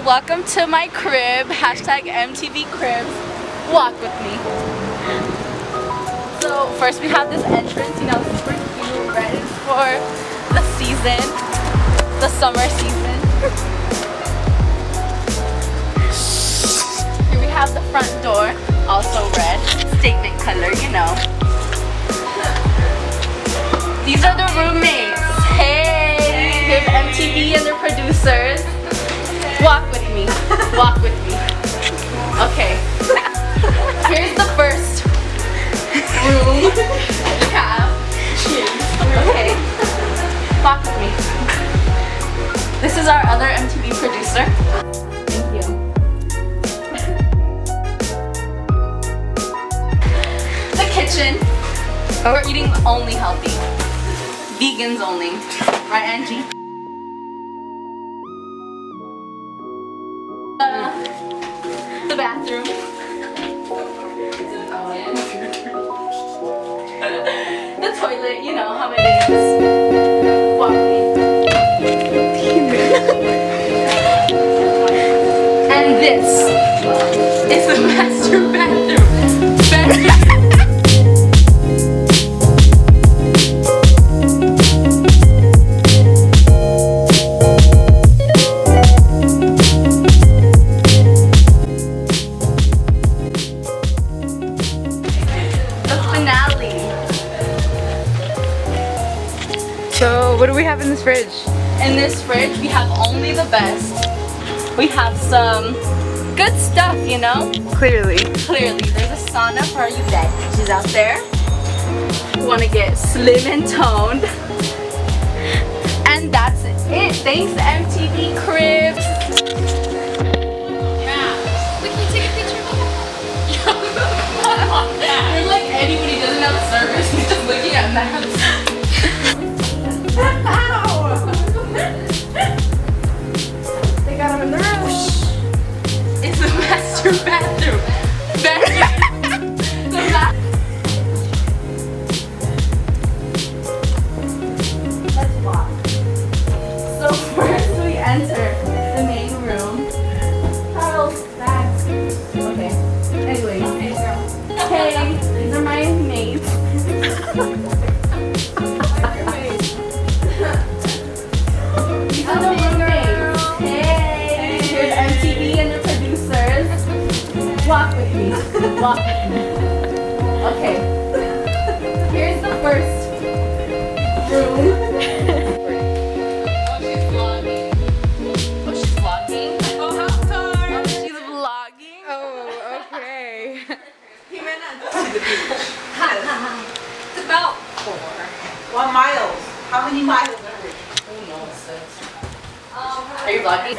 welcome to my crib, hashtag MTV Cribs. Walk with me. So first we have this entrance, you know, super cute, ready for the season, the summer season. Here we have the front door, also red, statement color, you know. These are the roommates. Hey, we have MTV and their producers. Walk with me. Walk with me. Okay. Here's the first room we have. Okay. Walk with me. This is our other MTV producer. Thank you. The kitchen. We're eating only healthy. Vegans only. Right, Angie? The bathroom. The toilet, you know how it is. Walk me. And this is the master bathroom. So, what do we have in this fridge? In this fridge, we have only the best. We have some good stuff, you know? Clearly. Clearly. There's a sauna for all you dead bitches out there who want to get slim and toned. And that's it. Thanks, MTV Cribs. Yeah. We can take a picture of You're like Eddie when he doesn't have service. He's just looking at maps. They got him in the room. It's the master bathroom. Let's walk. So first we enter the main room. Carlos, bags. Okay. Anyway. Hey, these are my mates. These are the roommates. Hey, here's MTV and the producers. Walk with me. Walk with me. Okay. Here's the first room. Oh, she's vlogging. Oh, she's vlogging. Oh, how far? Oh, she's vlogging. Oh, okay. It's about 1 mile. How many miles? Who knows? Are you vlogging?